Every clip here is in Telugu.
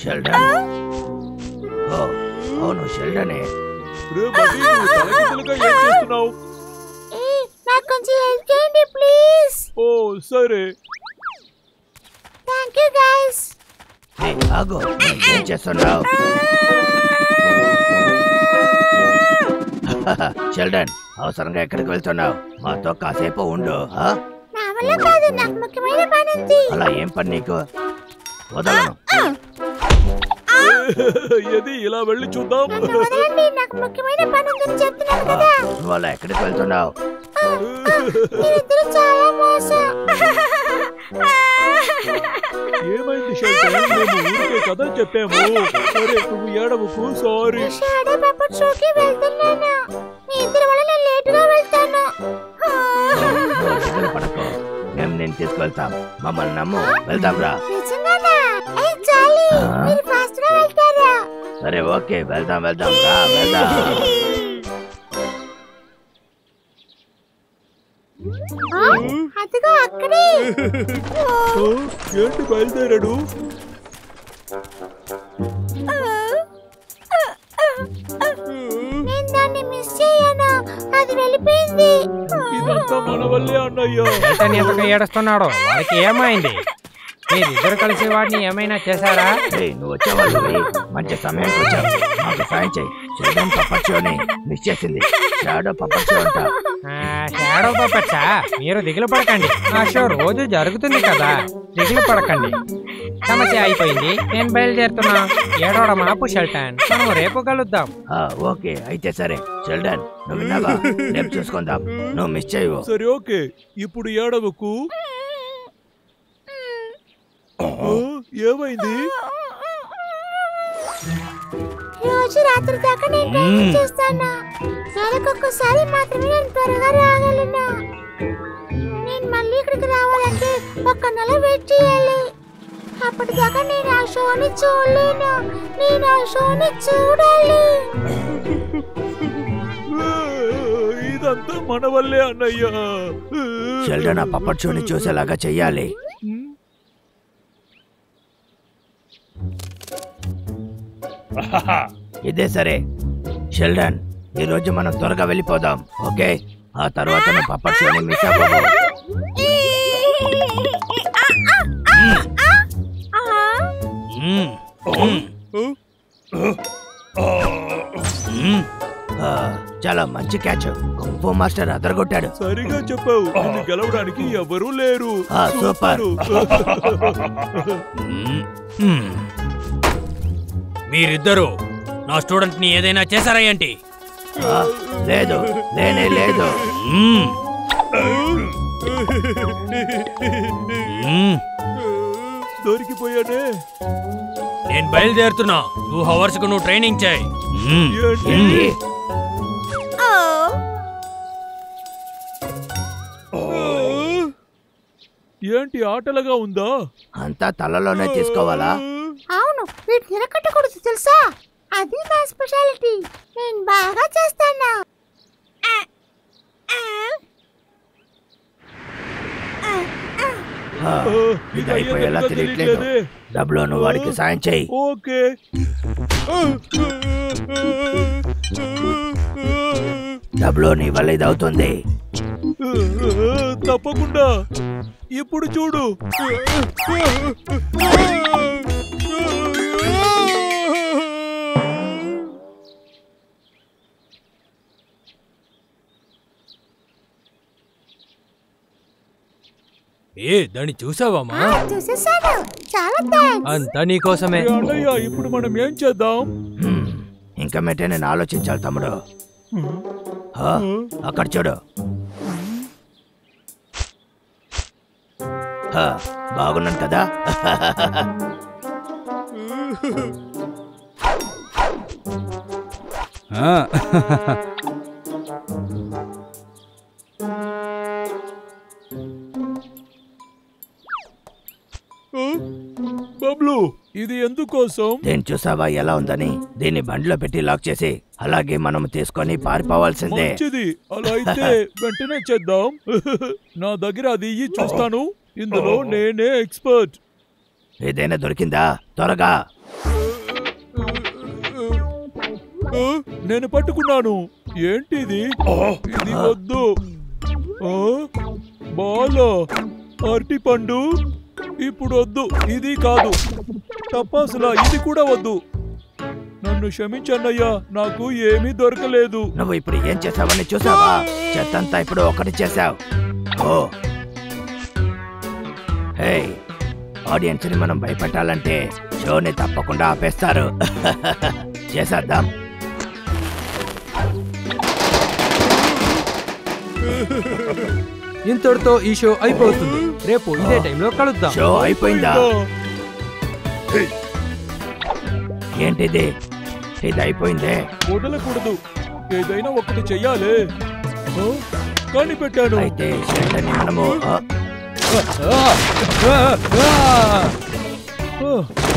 షెల్డన్, అవును షెల్డనే. నాకు కొంచెం హెల్ప్ చేయండి ప్లీజ్. ఓ సరే. Thank you guys. ఆగు, ఏం చేస్తున్నావు? షెల్డన్, అవసరంగా ఎక్కడికి వెళ్తున్నావు? మాతో కాసేపు ఉండు. నా వల్ల కాదు, నాకు ముఖ్యమైన పని ఉంది. అలా ఏం పని నీకు? వదలను. ఏది ఇలా వెళ్ళి చూద్దాం. వదలండి, నాకు ముఖ్యమైన పని ఉందని చెప్తున్నాను కదా. నువ్వు అలా ఎక్కడికి వెళ్తున్నావు? మీరిద్దరు చాలా మోసం. ఏమైంది షెల్డన్? మేము ఊరికే కథ చెప్పాము. సరే నువ్వు ఏడవకు. సారీ. షాడో పప్పట్ షోకి వెళ్తున్నాను. మీ ఇద్దరి వల్ల నేను లేటుగా వెళ్తాను. పడకో, మేము నేను తీసుకెళ్తాం. మమ్మల్ని నమ్ము, వెళ్దాం రా. నిజంగానా? ఏయ్ చాలీ, మీరు ఫాస్ట్ గా వెళ్తారా? సరే ఓకే, వెళ్దాం వెళ్దాం రా, వెళ్దాం. అదిగో అక్కడే. ఏంటి బయలుదేరాడు? నేను దాన్ని మిస్ చేయను, అది వెళ్ళిపోయింది. ఇదంతా మన వల్లే అన్నయ్య. ఎంతగా ఏడుస్తున్నాడు, వాడికి ఏమైంది? మీరిద్దరు కలిసి వాడిని ఏమైనా చేశారా? నువ్వు వచ్చేవాళ్ళు మంచి సమయానికి వచ్చావు. మాకు సాయం చేయి. షెల్డన్ పప్పట్ షోని మిస్ చేసింది. షాడో పప్పట్ షో అంట. షాడో పప్పట్సా? మీరు దిగులు పడకండి, ఆ షో రోజు జరుగుతుంది కదా. దిగులు పడకండి, సమస్య అయిపోయింది. నేను బయలుదేరుతున్నా. ఏడవడం ఆపు షెల్టన్, మనం రేపు కలుద్దాం. ఓకే అయితే సరే. షెల్డన్, నువ్వు విన్నావా? రేపు చూసుకుందాం, నువ్వు మిస్ చేయవు. సరే ఓకే. ఇప్పుడు ఏడవకు. ఏమైంది? రోజు రాత్రి దాకా నేను డ్రైవింగ్ చేస్తాను. నెలకొకసారి మాత్రమే నేను త్వరగా రాగలను. నేను మళ్ళీ ఇక్కడికి రావాలంటే 1 నెల వెయిట్ చేయాలి. అప్పటిదాకా నేను ఆ షోని చూడలేను. నేను ఆ షోని చూడాలి. ఇదంతా మన వల్లే అన్నయ్య. షెల్డన్ ఆ పప్పట్ షోని చూసేలాగా చెయ్యాలి. ఇదే సరే. షెల్డన్, ఈ రోజు మనం త్వరగా వెళ్ళిపోదాం, ఓకే? ఆ తర్వాత నువ్వు పప్పట్ షోని మిస్ అవ్వవు. చాలా మంచి క్యాచ్. Kung fu master అదరగొట్టాడు. సరిగా చెప్పావు. నిన్ను గెలవడానికి ఎవరూ లేరు. సూపర్. మీరిద్దరు నా స్టూడెంట్ ని ఏదైనా చేశారా ఏంటి? లేదు, లేనే లేదు. దొరికిపోయానే. నేను బయలుదేరుతున్నా. 2 hours కు నువ్వు ట్రైనింగ్ చేయి. ఏంటి ఆటలుగా ఉందా? అంతా తలలోనే తీసుకోవాలా? అవును, వీటి నిలకట్టకూడదు తెలుసా? అది నా స్పెషాలిటీ. నేను బాగా చేస్తాను. ఇది అయిపోయేలా తెలియట్లేదు. డబ్బులో నువ్వు వాడికి సాయం చేయి. ఓకే. డబ్బులో నీ వల్ల ఇది అవుతుంది. తప్పకుండా. ఇప్పుడు చూడు. దాన్ని చూసావమ్మా? చూసేసాను. చాలా థాంక్స్. అంతా నీకోసమే. అన్నయ్య, ఇప్పుడు మనం ఏం చేద్దాం? ఇంకా మెట్టే నేను ఆలోచించాలి తమ్ముడు. అక్కడ చూడు. బాగున్నాను కదా? బబ్లు, ఇది ఎందుకోసం? దీన్ని చూసావా ఎలా ఉందని? దీన్ని బండిలో పెట్టి లాక్ చేసి అలాగే మనం తీసుకొని పారిపోవాల్సిందే. మంచిది, అలా అయితే వెంటనే చేద్దాం. నా దగ్గర అది ఇయ్యి చూస్తాను. ఇందులో నేనే ఎక్స్పర్ట్. ఏదైనా దొరికిందా? త్వరగా. నేను పట్టుకున్నాను. ఏంటిది? ఇది వద్దు. బాలో అరటి పండు ఇప్పుడు వద్దు. ఇది కాదు. తపాసులా ఇది కూడా వద్దు. నన్ను క్షమించన్నయ్యా, నాకు ఏమీ దొరకలేదు. నువ్వు ఇప్పుడు ఏం చేసావని చూసావా? చెత్తంతా ఇప్పుడు ఒకటి చేసావు. ఓ హే, ఆడియన్స్ ని మనం భయపెట్టాలంటే షోని తప్పకుండా ఆపేస్తారు. చేసేద్దాం. ఇంతటితో ఈ షో అయిపోతుంది. రేపు ఇదే టైంలో కలుద్దాం. షో అయిపోయిందా? ఏంటిది? ఇది అయిపోయిందే. వదలకూడదు, ఏదైనా ఒకటి చెయ్యాలి. కనిపెట్టాను. అయితే షెల్టర్ని మనము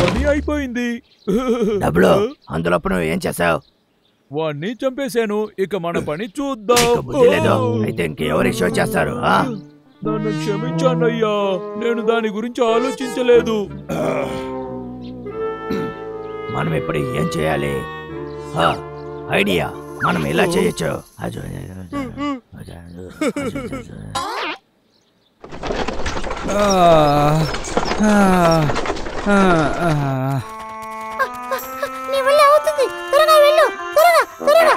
పని అయిపోయింది. డబ్బులు అందులో నువ్వు ఏం చేసావు? వాణ్ణి చంపేశాను. ఇక మన పని చూద్దాం. బుద్ధి లేదు. అయితే ఇంకెవరి షో చేస్తారు? నన్ను క్షమించానయ్యా, నేను దాని గురించి ఆలోచించలేదు. మనం ఇప్పుడు ఏం చేయాలి? ఐడియా, మనం ఇలా చేయొచ్చు. నీ వల్ల అవుతుంది. త్వరగా వెళ్ళు, త్వరగా త్వరగా.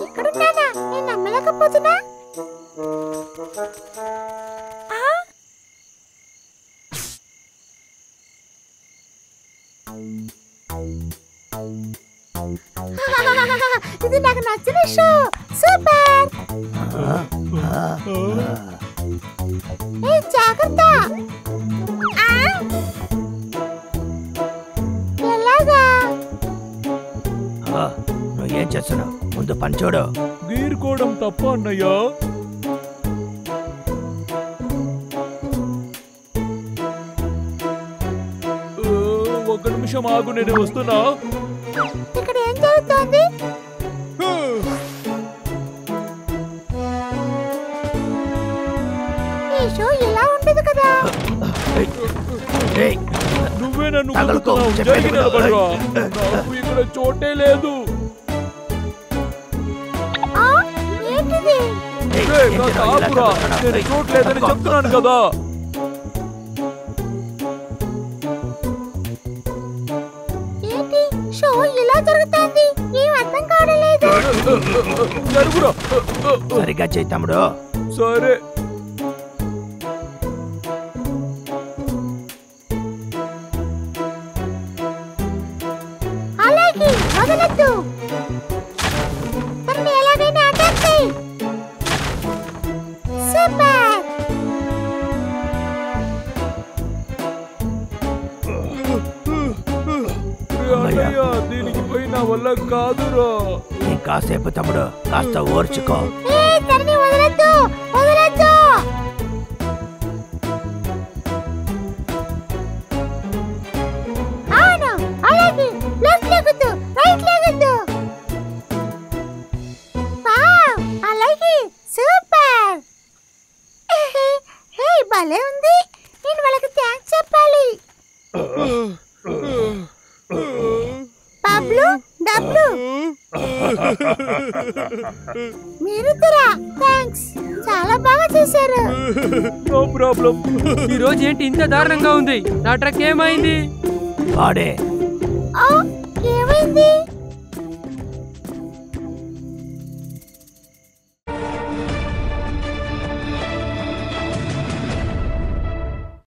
ఇక్కడున్నానా? నేను నమ్మలేకపోతున్నా. ఇది నాకు నచ్చిన షో. సూపర్. ఏ జాగ్రత్త. ఎలాగా? నువ్వు ఏం చేస్తున్నావు? ముందు పని చూడు. గీరుకోవడం తప్ప అన్నయ్యా? ఒక్క నిమిషం ఆగు, నేను వస్తున్నా. ఇక్కడ ఏం జరుగుతోంది? ఈ షో ఇలా ఉండదు కదా. నువ్వే నన్ను తగలుకో, గుద్దుతున్నావు. చెప్పేది జరిగి విను. నిలబడరా. నాకు ఇక్కడ చోటే లేదు. ఏంటిది? కాస్త ఆపురా. నేను చోట్లేదని చెప్తున్నాను కదా. ఏంటి షో ఇలా జరుగుతోంది? ఏం అర్థం కావట్లేదు. జరుగురా. సరిగ్గా చేయి తమ్ముడు. సరే. అలాగే వదలొద్దు. తనని ఎలాగైనా అటాక్ చేయి. సూపర్. అన్నయ్య, దీనికి పోయి నా వల్ల కాదురా. ఇంకాసేపు తమ్ముడు, కాస్త ఓర్చుకో. తనని వదలొద్దు, వదలొద్దు. అవును, అలాగే. లెఫ్ట్ లెగొద్దు, రైట్ లెగొద్దు. వావ్, అలాగే. సూపర్. హే, భలే ఉంది. నేను వాళ్ళకి థ్యాంక్స్ చెప్పాలి. పబ్లు, డబ్లు, మీరిద్దరా? థ్యాంక్స్, చాలా బాగా చేశారు. No problem. ఈ రోజు ఏంటి ఇంత దారుణంగా ఉంది? నా ట్రక్ ఏమైంది? వాడే ఏమైంది?